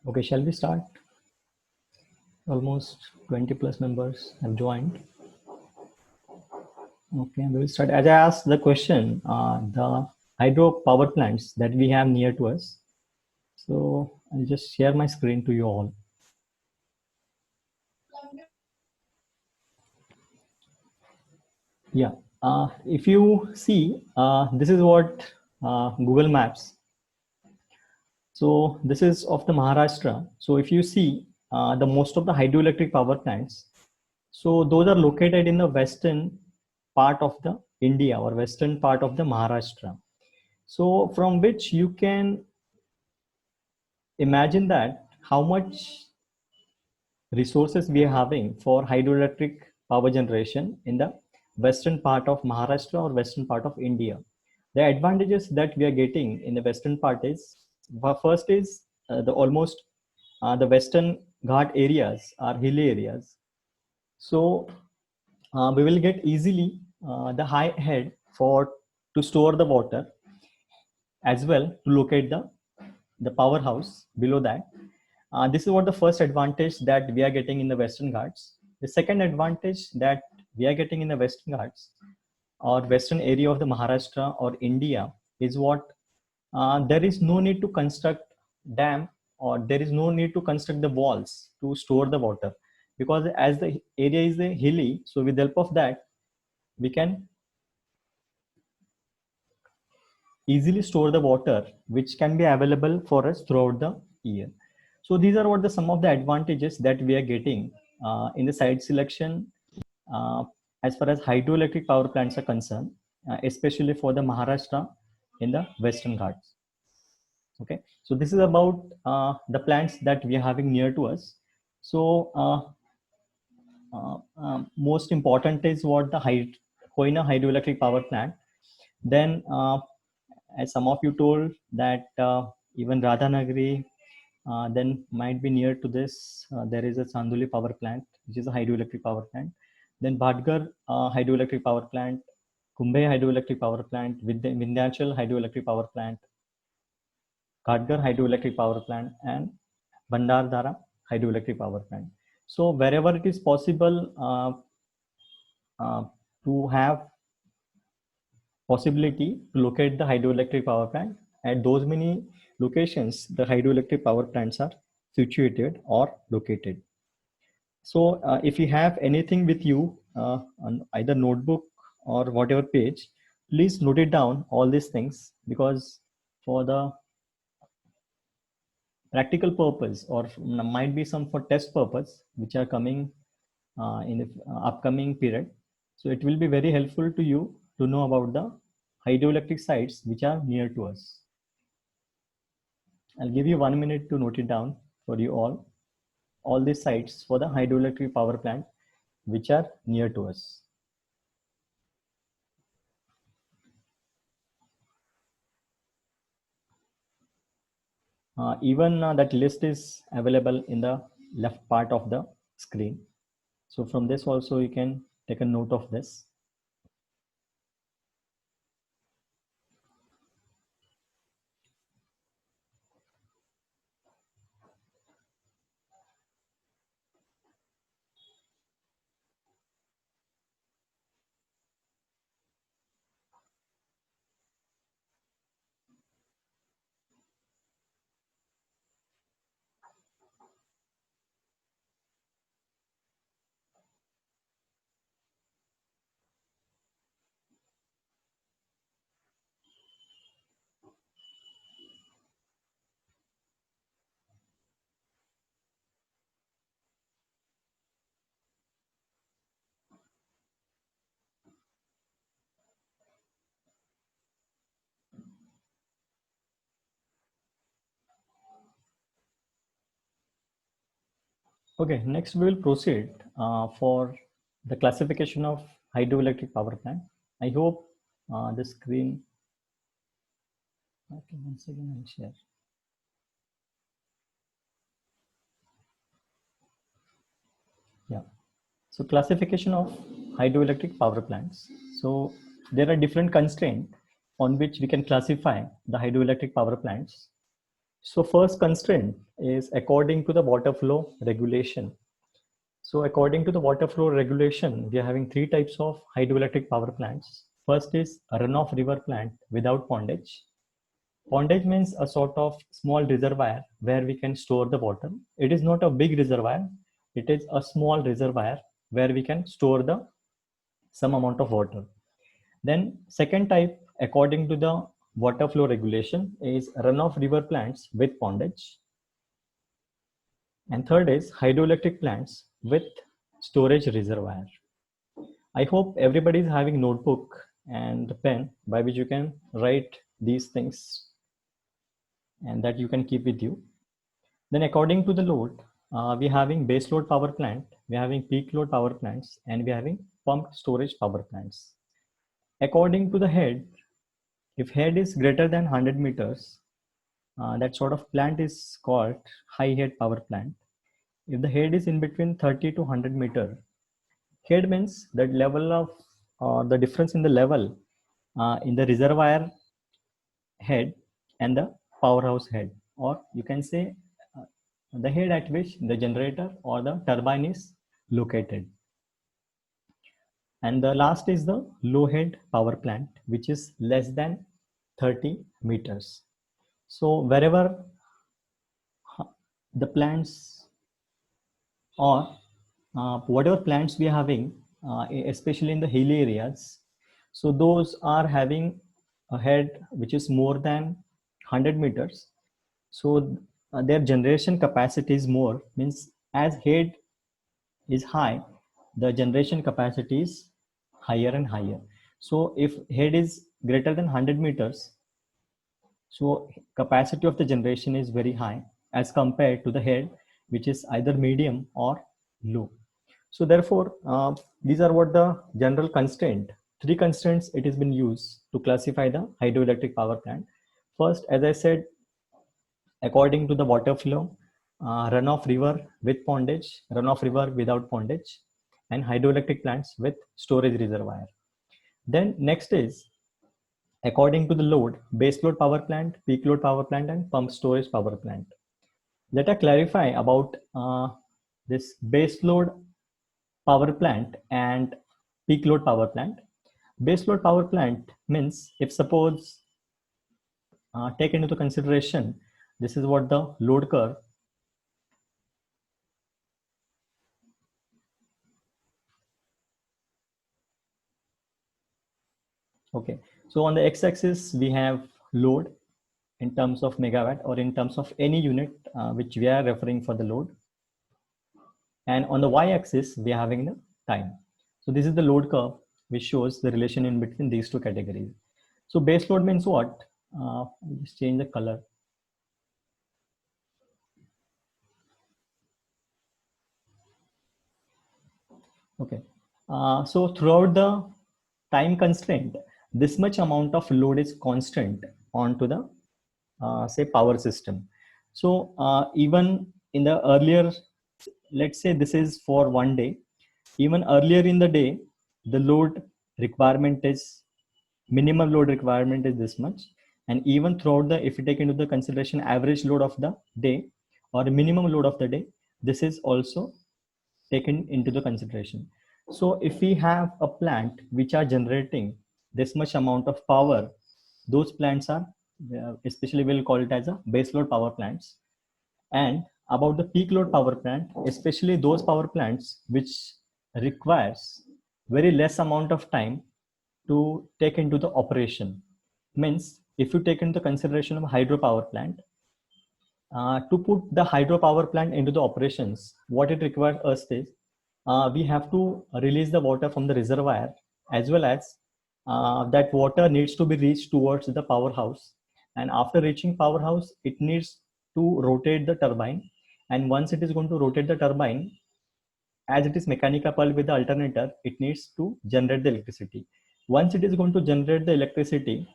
Okay, shall we start? Almost 20 plus members have joined. Okay, we will start. As I asked the question, the hydro power plants that we have near to us. So I'll just share my screen to you all. Yeah, if you see, this is what Google Maps. So this is of the Maharashtra. So if you see, the most of the hydroelectric power plants, so those are located in the western part of the India or western part of the Maharashtra. So from which you can imagine that how much resources we are having for hydroelectric power generation in the western part of Maharashtra or western part of India. The advantages that we are getting in the western part is, first is the almost the western Ghat areas are hilly areas. So we will get easily the high head for to store the water, as well to locate the powerhouse below that. This is what the first advantage that we are getting in the Western Ghats. The second advantage that we are getting in the Western Ghats or Western area of the Maharashtra or India is what there is no need to construct dam, or there is no need to construct the walls to store the water, because as the area is hilly, so with the help of that we can easily store the water which can be available for us throughout the year. So these are what the some of the advantages that we are getting in the site selection uh, as far as hydroelectric power plants are concerned, especially for the Maharashtra in the Western Ghats. Okay, so this is about the plants that we are having near to us. So most important is what the Koina hydroelectric power plant. Then as some of you told that even Radhanagari, then might be near to this. There is a Chandoli power plant, which is a hydroelectric power plant. Then Bhatgar hydroelectric power plant, Kumbhe hydroelectric power plant, Vindhyachal hydroelectric power plant, Ghatgar hydroelectric power plant, and Bandardhara hydroelectric power plant. So wherever it is possible to have possibility to locate the hydroelectric power plant, at those many locations the hydroelectric power plants are situated or located. So if you have anything with you on either notebook or whatever page, please note it down all these things, because for the practical purpose, or might be some for test purpose which are coming in the upcoming period, so it will be very helpful to you to know about the hydroelectric sites which are near to us. I'll give you 1 minute to note it down for you all these sites for the hydroelectric power plant which are near to us. Even that list is available in the left part of the screen. So from this also you can take a note of this. Okay, next we will proceed for the classification of hydroelectric power plant. I hope the screen. Okay, once again I'll share. Yeah. So classification of hydroelectric power plants. So there are different constraints on which we can classify the hydroelectric power plants. So first constraint is according to the water flow regulation. So according to the water flow regulation, we are having three types of hydroelectric power plants. First is a runoff river plant without pondage. Pondage means a sort of small reservoir where we can store the water. It is not a big reservoir. It is a small reservoir where we can store the some amount of water. Then second type, according to the water flow regulation, is runoff river plants with pondage. And third is hydroelectric plants with storage reservoir. I hope everybody is having notebook and pen by which you can write these things and that you can keep with you. Then according to the load, we're having base load power plant, we're having peak load power plants, and we're having pumped storage power plants. According to the head, if head is greater than 100 meters, that sort of plant is called high head power plant. If the head is in between 30 to 100 meter, head means that level of the difference in the level in the reservoir head and the powerhouse head, or you can say the head at which the generator or the turbine is located. And the last is the low head power plant, which is less than 30 meters. So wherever the plants or whatever plants we are having, especially in the hilly areas, so those are having a head which is more than 100 meters. So their generation capacity is more, means as head is high, the generation capacity is higher and higher. So if head is greater than 100 meters, so capacity of the generation is very high as compared to the head, which is either medium or low. So therefore, these are what the general constraint. Three constraints it has been used to classify the hydroelectric power plant. First, as I said, according to the water flow, runoff river with pondage, runoff river without pondage, and hydroelectric plants with storage reservoir. Then next is according to the load, base load power plant, peak load power plant, and pump storage power plant. Let us clarify about this base load power plant and peak load power plant. Base load power plant means if suppose take into consideration, this is what the load curve. Okay, so on the x-axis we have load in terms of megawatt or in terms of any unit which we are referring for the load. And on the y-axis, we are having the time. So this is the load curve, which shows the relation in between these two categories. So base load means what? Just change the color. Okay. So throughout the time constraint, this much amount of load is constant onto the say power system. So even in the earlier, let's say this is for one day, even earlier in the day, the load requirement is minimum load requirement is this much. And even throughout the, if you take into the consideration average load of the day or the minimum load of the day, this is also taken into the consideration. So if we have a plant which are generating this much amount of power, those plants are especially we'll call it as a base load power plants. And about the peak load power plant, especially those power plants which requires very less amount of time to take into the operation. Means if you take into consideration of hydropower plant, to put the hydropower plant into the operations, what it requires us is we have to release the water from the reservoir, as well as that water needs to be reached towards the powerhouse. And after reaching powerhouse, it needs to rotate the turbine. And once it is going to rotate the turbine, as it is mechanical coupled with the alternator, it needs to generate the electricity. Once it is going to generate the electricity,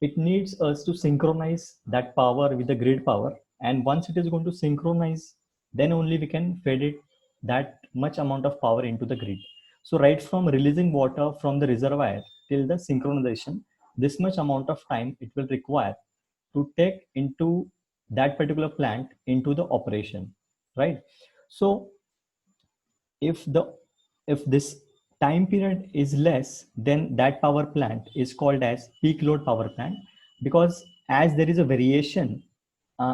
it needs us to synchronize that power with the grid power. And once it is going to synchronize, then only we can feed it that much amount of power into the grid. So right from releasing water from the reservoir till the synchronization, this much amount of time it will require to take into that particular plant into the operation, right? So if the if this time period is less, then that power plant is called as peak load power plant, because as there is a variation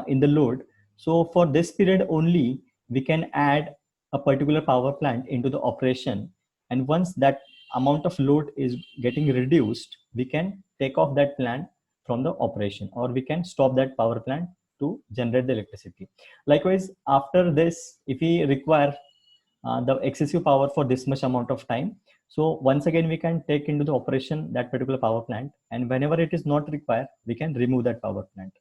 in the load, so for this period only we can add a particular power plant into the operation, and once that amount of load is getting reduced, we can take off that plant from the operation, or we can stop that power plant to generate the electricity. Likewise, after this, if we require the excessive power for this much amount of time, so once again we can take into the operation that particular power plant, and whenever it is not required, we can remove that power plant.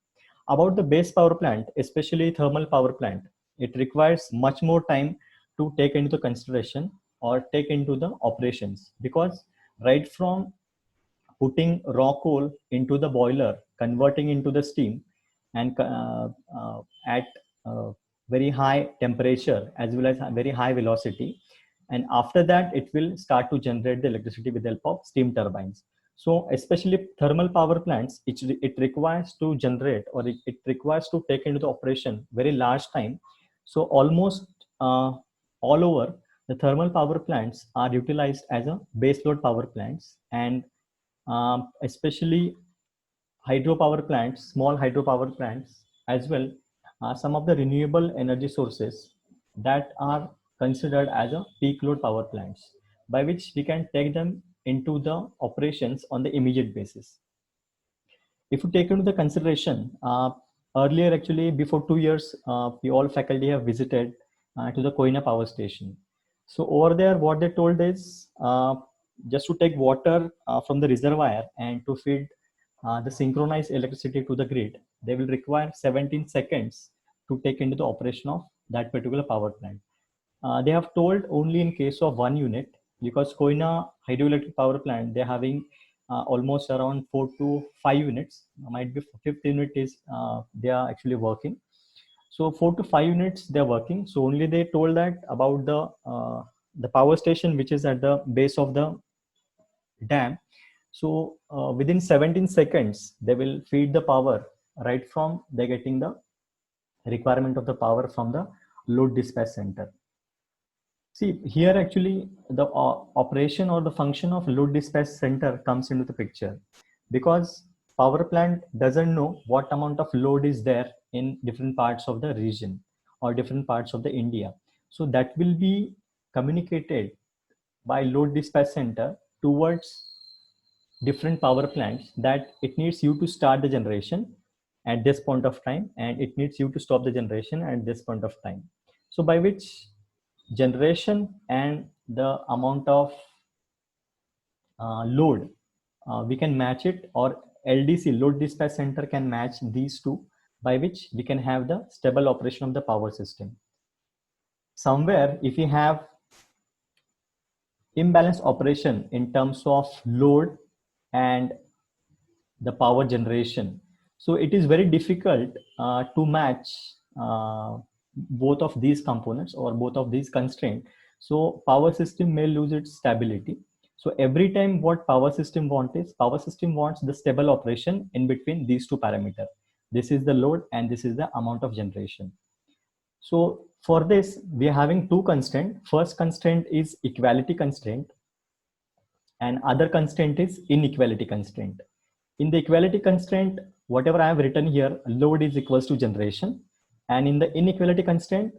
About the base power plant, especially thermal power plant, it requires much more time to take into the consideration or take into the operations, because right from putting raw coal into the boiler, converting into the steam, and at very high temperature as well as very high velocity. And after that, it will start to generate the electricity with the help of steam turbines. So especially thermal power plants, it requires to generate, or it requires to take into the operation very large time. So almost all over, the thermal power plants are utilized as a baseload power plants, and especially hydropower plants, small hydropower plants as well, some of the renewable energy sources that are considered as a peak load power plants, by which we can take them into the operations on the immediate basis. If you take into the consideration, earlier actually before 2 years, we all faculty have visited to the Koina power station. So over there, what they told is just to take water from the reservoir and to feed the synchronized electricity to the grid, they will require 17 seconds to take into the operation of that particular power plant. They have told only in case of one unit, because Koina hydroelectric power plant, they're having almost around 4 to 5 units. Might be fifth unit is they are actually working. So 4 to 5 units they're working. So only they told that about the power station which is at the base of the dam. So within 17 seconds they will feed the power right from they're getting the requirement of the power from the load dispatch center. See, here actually the operation or the function of load dispatch center comes into the picture, because power plant doesn't know what amount of load is there in different parts of the region or different parts of the India. So that will be communicated by load dispatch center towards different power plants, that it needs you to start the generation at this point of time, and it needs you to stop the generation at this point of time. So by which generation and the amount of load we can match it, or LDC, load dispatch center, can match these two, by which we can have the stable operation of the power system. Somewhere if we have imbalanced operation in terms of load and the power generation, so it is very difficult to match both of these components or both of these constraints. So power system may lose its stability. So every time what power system wants is, power system wants the stable operation in between these two parameters. This is the load and this is the amount of generation. So for this, we are having two constraints. First constraint is equality constraint, and other constraint is inequality constraint. In the equality constraint, whatever I have written here, load is equals to generation. And in the inequality constraint,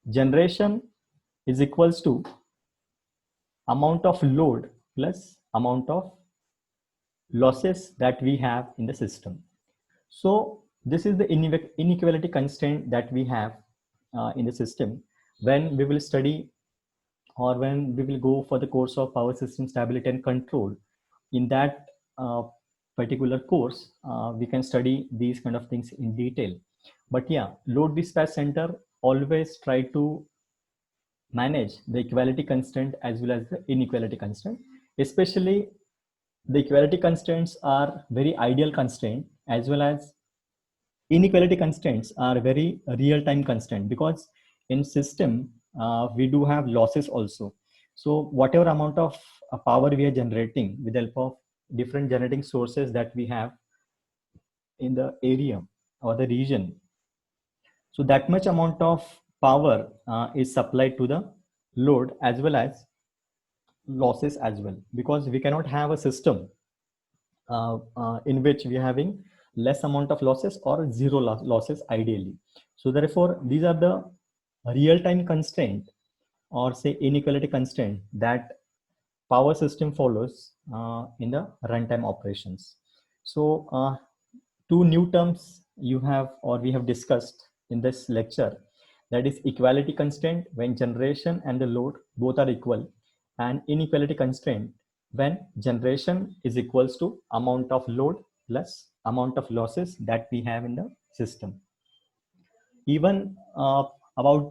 generation is equals to amount of load plus amount of losses that we have in the system. So this is the inequality constraint that we have in the system. When we will study, or when we will go for the course of power system stability and control, in that particular course, we can study these kind of things in detail. But yeah, load dispatch center always try to manage the equality constraint as well as the inequality constraint. Especially the equality constraints are very ideal constraint, as well as inequality constraints are very real-time constraint, because in system we do have losses also. So whatever amount of power we are generating with the help of different generating sources that we have in the area, or the region. So that much amount of power is supplied to the load as well as losses as well, because we cannot have a system in which we are having less amount of losses or zero losses ideally. So therefore, these are the real-time constraint or say inequality constraint that power system follows in the runtime operations. So two new terms you have or we have discussed in this lecture, that is equality constraint when generation and the load both are equal, and inequality constraint when generation is equals to amount of load plus amount of losses that we have in the system. Even about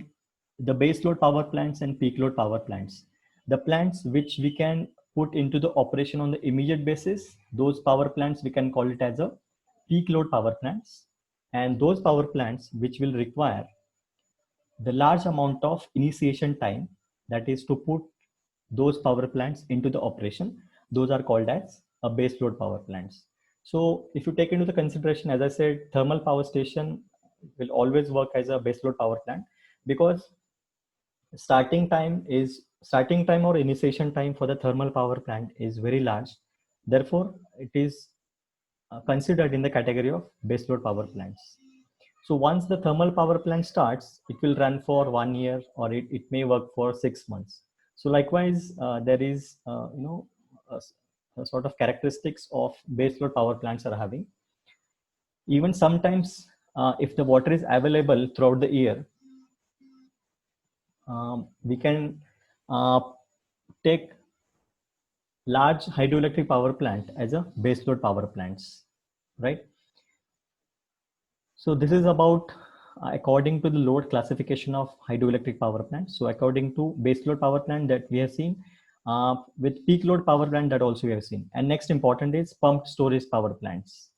the base load power plants and peak load power plants, the plants which we can put into the operation on the immediate basis, those power plants we can call it as a peak load power plants. And those power plants which will require the large amount of initiation time, that is to put those power plants into the operation, those are called as a base load power plants. So if you take into the consideration, as I said, thermal power station will always work as a base load power plant, because starting time or initiation time for the thermal power plant is very large. Therefore it is considered in the category of base load power plants. So once the thermal power plant starts, it will run for 1 year, or it may work for 6 months. So likewise, there is a sort of characteristics of base load power plants are having. Even sometimes, if the water is available throughout the year, we can take large hydroelectric power plant as a base load power plants, right? So this is about according to the load classification of hydroelectric power plant. So according to base load power plant that we have seen, with peak load power plant that also we have seen. And next important is pumped storage power plants.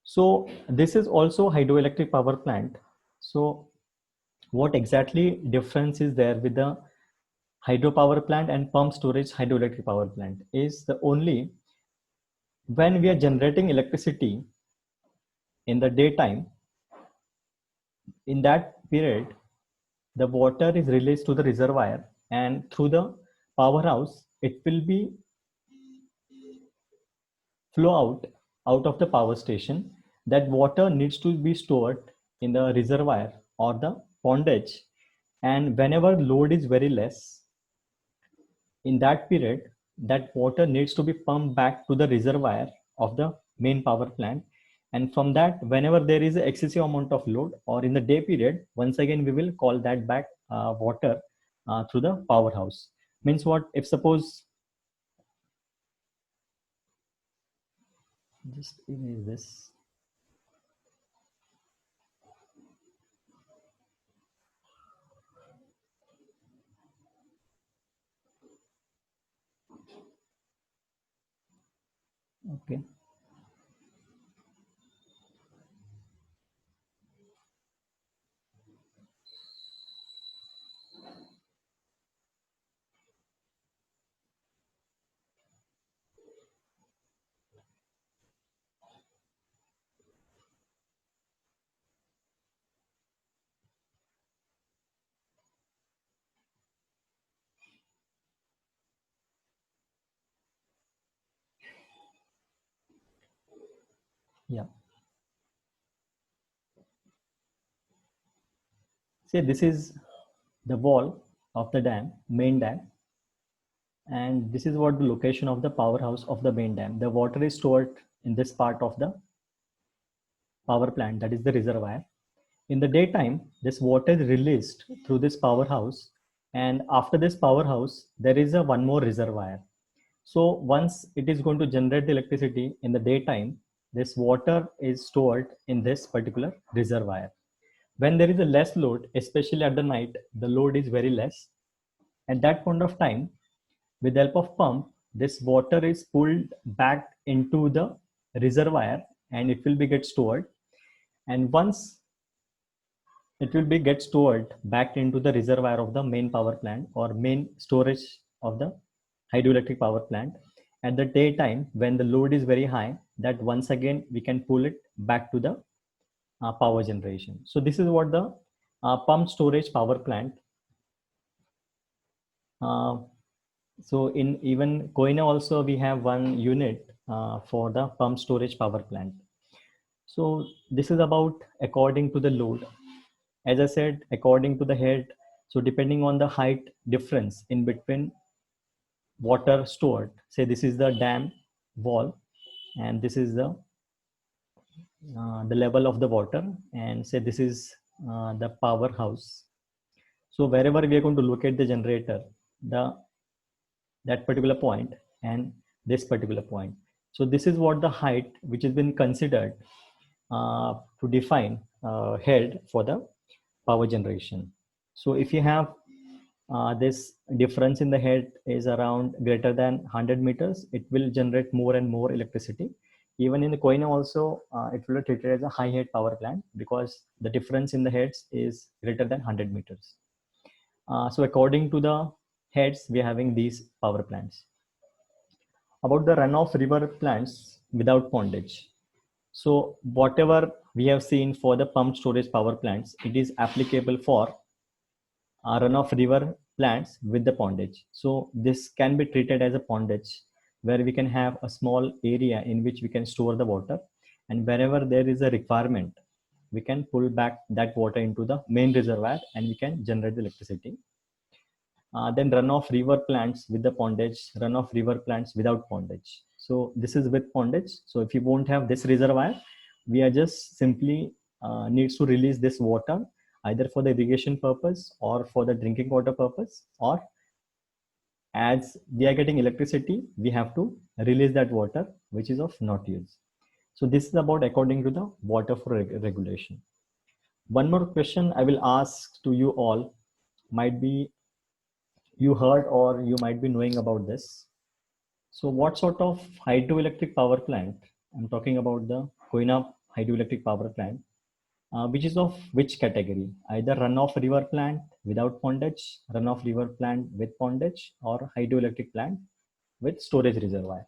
So this is also hydroelectric power plant. So what exactly difference is there with the hydropower plant and pump storage hydroelectric power plant is the only when we are generating electricity in the daytime, in that period, the water is released to the reservoir, and through the powerhouse, it will be flow out of the power station. That water needs to be stored in the reservoir or the pondage. And whenever load is very less, in that period, that water needs to be pumped back to the reservoir of the main power plant. And from that, whenever there is an excessive amount of load or in the day period, once again, we will call that back water through the powerhouse. Means what? If suppose, just erase this. Okay. Yeah. Say this is the wall of the dam, main dam, and this is what the location of the powerhouse of the main dam. The water is stored in this part of the power plant, that is the reservoir. In the daytime, this water is released through this powerhouse, and after this powerhouse, there is a one more reservoir. So once it is going to generate the electricity in the daytime, this water is stored in this particular reservoir. When there is a less load, especially at the night, the load is very less. At that point of time, with the help of pump, this water is pulled back into the reservoir and it will be get stored. And once it will be get stored back into the reservoir of the main power plant or main storage of the hydroelectric power plant. at the daytime when the load is very high, that once again we can pull it back to the power generation. So this is what the pump storage power plant. So in even Koina also we have one unit for the pump storage power plant. So this is about according to the load. As I said, according to the head, so depending on the height difference in between water stored, say this is the dam wall and this is the level of the water, and say this is the powerhouse. So wherever we are going to locate the generator, that particular point and this particular point. So this is what the height which has been considered to define head for the power generation. So if you have this difference in the head is around greater than 100 meters, it will generate more and more electricity. Even in the Koina also, it will be treated as a high head power plant because the difference in the heads is greater than 100 meters. So according to the heads, we are having these power plants. About the runoff river plants without pondage. So whatever we have seen for the pump storage power plants, it is applicable for runoff river plants with the pondage. So this can be treated as a pondage where we can have a small area in which we can store the water, and wherever there is a requirement, we can pull back that water into the main reservoir and we can generate the electricity. Then runoff river plants with the pondage, runoff river plants without pondage. So this is with pondage. So if you won't have this reservoir, we are just simply needs to release this water either for the irrigation purpose or for the drinking water purpose, or as we are getting electricity, we have to release that water which is of not use. So this is about according to the water for regulation. One more question I will ask to you all, might be you heard or you might be knowing about this. So what sort of hydroelectric power plant, I'm talking about the Koina hydroelectric power plant, which is of which category? Either runoff river plant without pondage, runoff river plant with pondage, or hydroelectric plant with storage reservoir.